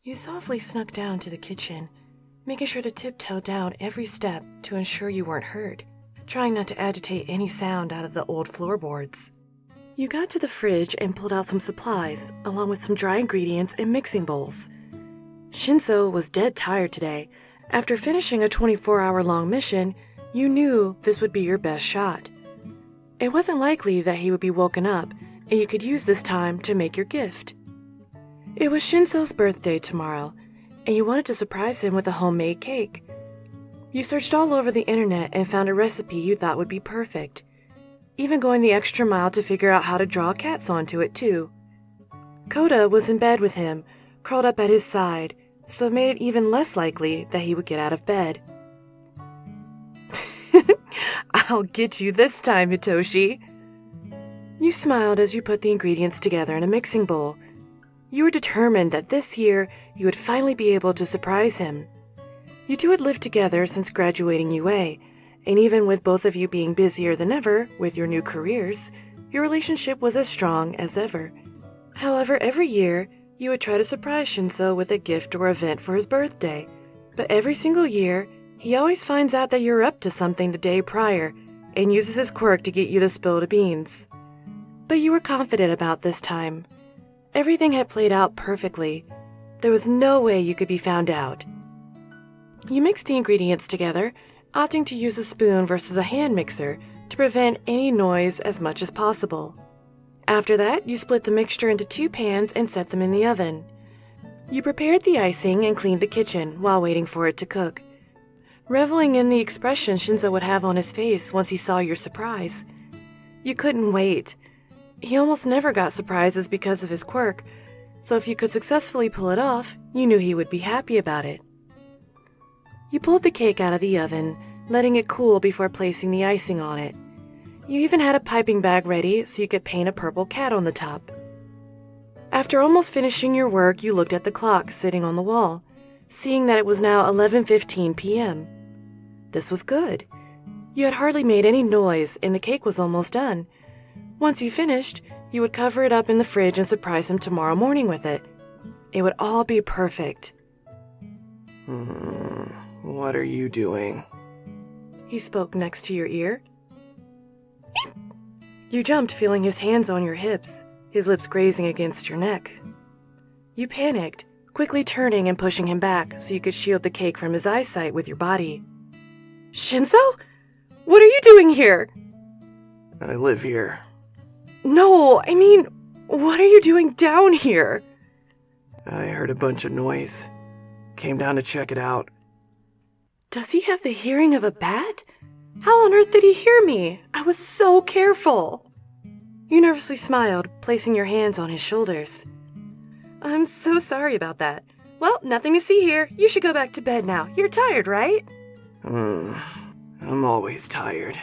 You softly snuck down to the kitchen, making sure to tiptoe down every step to ensure you weren't heard, trying not to agitate any sound out of the old floorboards. You got to the fridge and pulled out some supplies, along with some dry ingredients and mixing bowls. Shinzo was dead tired today. After finishing a 24-hour-long mission, you knew this would be your best shot. It wasn't likely that he would be woken up, and you could use this time to make your gift. It was Shinzo's birthday tomorrow, and you wanted to surprise him with a homemade cake. You searched all over the internet and found a recipe you thought would be perfect, even going the extra mile to figure out how to draw cats onto it too. Koda was in bed with him, curled up at his side, so it made it even less likely that he would get out of bed. "I'll get you this time, Hitoshi." You smiled as you put the ingredients together in a mixing bowl. You were determined that this year you would finally be able to surprise him. You two had lived together since graduating UA, and even with both of you being busier than ever with your new careers, your relationship was as strong as ever. However, every year, you would try to surprise Shinzo with a gift or event for his birthday. But every single year, he always finds out that you're up to something the day prior and uses his quirk to get you to spill the beans. But you were confident about this time. Everything had played out perfectly. There was no way you could be found out. You mixed the ingredients together, opting to use a spoon versus a hand mixer to prevent any noise as much as possible. After that, you split the mixture into 2 pans and set them in the oven. You prepared the icing and cleaned the kitchen while waiting for it to cook, reveling in the expression Shinzo would have on his face once he saw your surprise. You couldn't wait. He almost never got surprises because of his quirk, so if you could successfully pull it off, you knew he would be happy about it. You pulled the cake out of the oven, letting it cool before placing the icing on it. You even had a piping bag ready so you could paint a purple cat on the top. After almost finishing your work, you looked at the clock sitting on the wall, seeing that it was now 11:15 p.m. This was good. You had hardly made any noise and the cake was almost done. Once you finished, you would cover it up in the fridge and surprise him tomorrow morning with it. It would all be perfect. What are you doing? He spoke next to your ear. You jumped, feeling his hands on your hips, his lips grazing against your neck. You panicked, quickly turning and pushing him back so you could shield the cake from his eyesight with your body. "Shinzo? What are you doing here?" I live here. "No, I mean, what are you doing down here?" I heard a bunch of noise. Came down to check it out. Does he have the hearing of a bat? How on earth did he hear me? I was so careful. You nervously smiled, placing your hands on his shoulders. "I'm so sorry about that. Well, nothing to see here. You should go back to bed now. You're tired, right?" I'm always tired.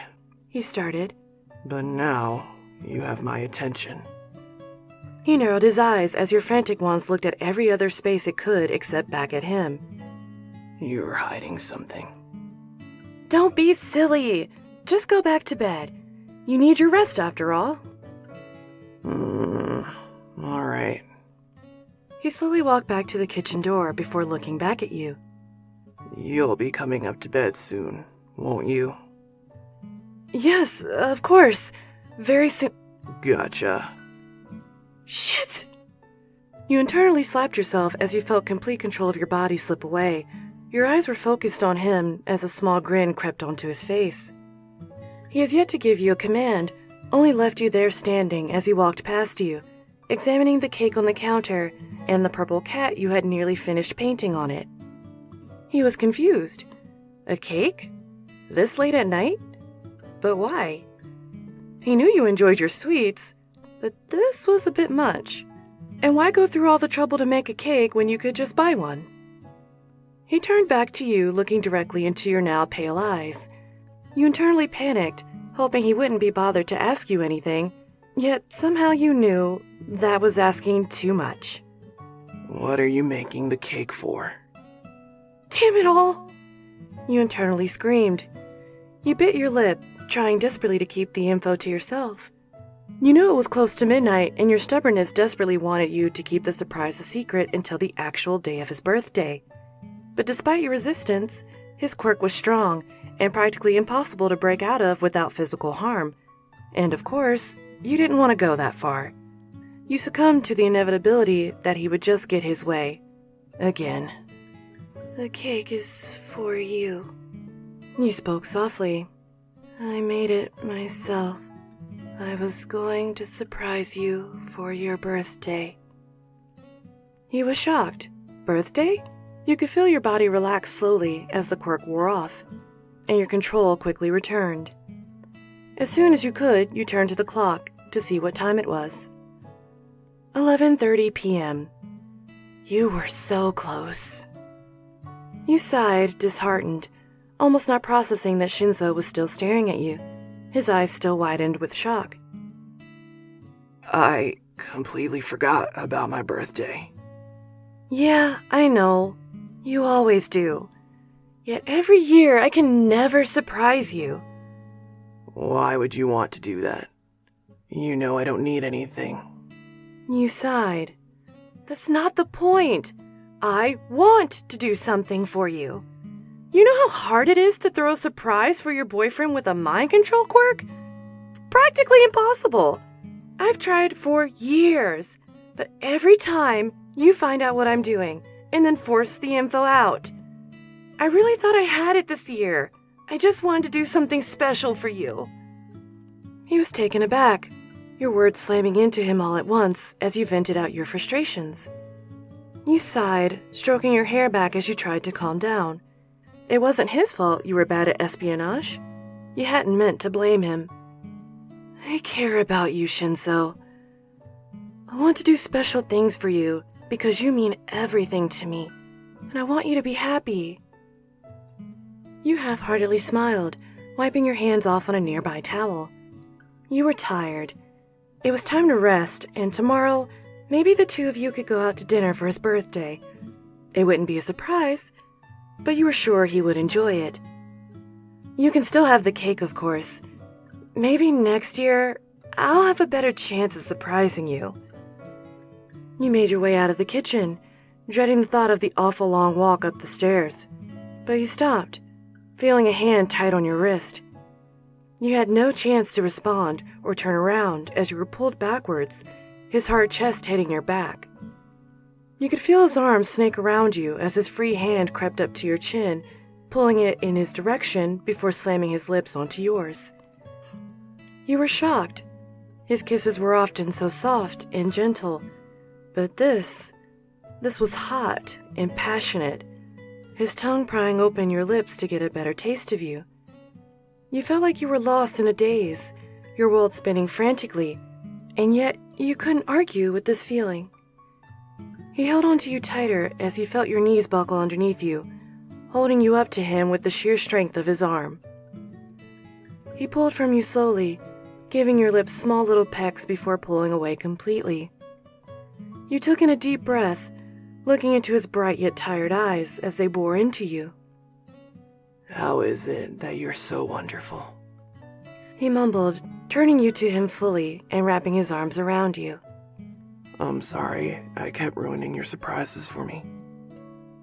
He started. But now, you have my attention. He narrowed his eyes as your frantic ones looked at every other space it could except back at him. You're hiding something. "Don't be silly. Just go back to bed. You need your rest after all." All right. He slowly walked back to the kitchen door before looking back at you. You'll be coming up to bed soon, won't you? "Yes, of course. Very soon." Gotcha. Shit! You internally slapped yourself as you felt complete control of your body slip away. Your eyes were focused on him as a small grin crept onto his face. He has yet to give you a command, only left you there standing as he walked past you, examining the cake on the counter and the purple cat you had nearly finished painting on it. He was confused. A cake? This late at night? But why? He knew you enjoyed your sweets, but this was a bit much. And why go through all the trouble to make a cake when you could just buy one? He turned back to you, looking directly into your now pale eyes. You internally panicked, hoping he wouldn't be bothered to ask you anything, yet somehow you knew that was asking too much. What are you making the cake for? Damn it all! You internally screamed. You bit your lip, trying desperately to keep the info to yourself. You knew it was close to midnight, and your stubbornness desperately wanted you to keep the surprise a secret until the actual day of his birthday. But despite your resistance, his quirk was strong and practically impossible to break out of without physical harm. And of course, you didn't want to go that far. You succumbed to the inevitability that he would just get his way. Again. "The cake is for you." You spoke softly. "I made it myself. I was going to surprise you for your birthday." He was shocked. Birthday? You could feel your body relax slowly as the quirk wore off, and your control quickly returned. As soon as you could, you turned to the clock to see what time it was. 11:30 p.m. You were so close. You sighed, disheartened, almost not processing that Shinzo was still staring at you, his eyes still widened with shock. I completely forgot about my birthday. Yeah, I know. You always do. Yet every year I can never surprise you. Why would you want to do that? You know I don't need anything. You sighed. That's not the point. I want to do something for you. You know how hard it is to throw a surprise for your boyfriend with a mind control quirk? It's practically impossible. I've tried for years, but every time you find out what I'm doing and then force the info out. I really thought I had it this year. I just wanted to do something special for you. He was taken aback, your words slamming into him all at once as you vented out your frustrations. You sighed, stroking your hair back as you tried to calm down. It wasn't his fault you were bad at espionage. You hadn't meant to blame him. I care about you, Shinzo. I want to do special things for you because you mean everything to me, and I want you to be happy. You half-heartedly smiled, wiping your hands off on a nearby towel. You were tired. It was time to rest, and tomorrow, maybe the two of you could go out to dinner for his birthday. It wouldn't be a surprise, but you were sure he would enjoy it. You can still have the cake, of course. Maybe next year, I'll have a better chance of surprising you. You made your way out of the kitchen, dreading the thought of the awful long walk up the stairs. But you stopped, feeling a hand tight on your wrist. You had no chance to respond or turn around as you were pulled backwards, his hard chest hitting your back. You could feel his arms snake around you as his free hand crept up to your chin, pulling it in his direction before slamming his lips onto yours. You were shocked. His kisses were often so soft and gentle, but this was hot and passionate, his tongue prying open your lips to get a better taste of you. You felt like you were lost in a daze, your world spinning frantically, and yet you couldn't argue with this feeling. He held onto you tighter as he felt your knees buckle underneath you, holding you up to him with the sheer strength of his arm. He pulled from you slowly, giving your lips small little pecks before pulling away completely. You took in a deep breath, looking into his bright yet tired eyes as they bore into you. How is it that you're so wonderful? He mumbled, turning you to him fully and wrapping his arms around you. I'm sorry, I kept ruining your surprises for me.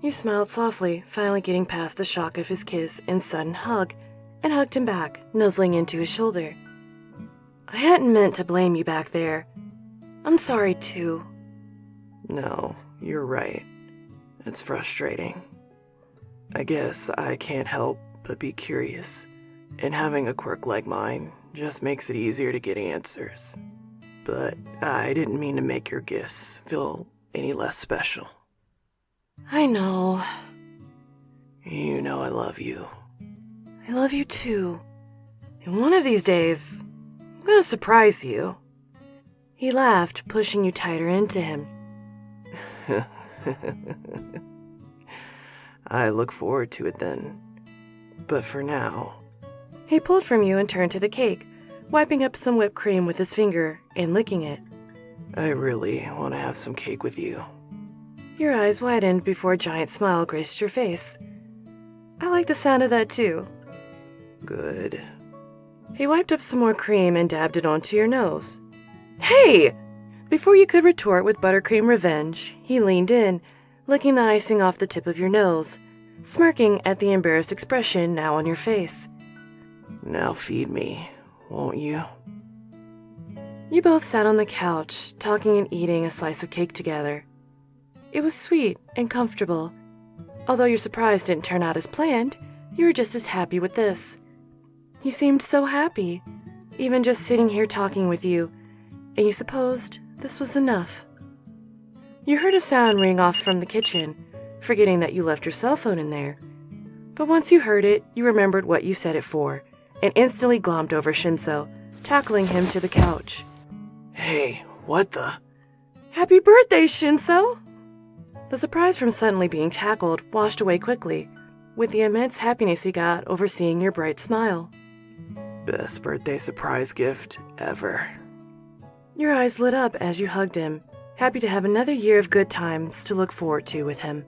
You smiled softly, finally getting past the shock of his kiss and sudden hug, and hugged him back, nuzzling into his shoulder. I hadn't meant to blame you back there. I'm sorry, too. No, you're right. It's frustrating. I guess I can't help but be curious, and having a quirk like mine just makes it easier to get answers. But I didn't mean to make your gifts feel any less special. I know. You know I love you. I love you too. And one of these days, I'm gonna surprise you. He laughed, pushing you tighter into him. I look forward to it then. But for now... He pulled from you and turned to the cake, wiping up some whipped cream with his finger and licking it. I really want to have some cake with you. Your eyes widened before a giant smile graced your face. I like the sound of that too. Good. He wiped up some more cream and dabbed it onto your nose. Hey! Before you could retort with buttercream revenge, he leaned in, licking the icing off the tip of your nose, smirking at the embarrassed expression now on your face. Now feed me, won't you? You both sat on the couch, talking and eating a slice of cake together. It was sweet and comfortable. Although your surprise didn't turn out as planned, you were just as happy with this. He seemed so happy, even just sitting here talking with you, and you supposed this was enough. You heard a sound ring off from the kitchen, forgetting that you left your cell phone in there. But once you heard it, you remembered what you set it for, and instantly glommed over Shinzo, tackling him to the couch. Hey, what the? Happy birthday, Shinzo! The surprise from suddenly being tackled washed away quickly, with the immense happiness he got over seeing your bright smile. Best birthday surprise gift ever. Your eyes lit up as you hugged him, happy to have another year of good times to look forward to with him.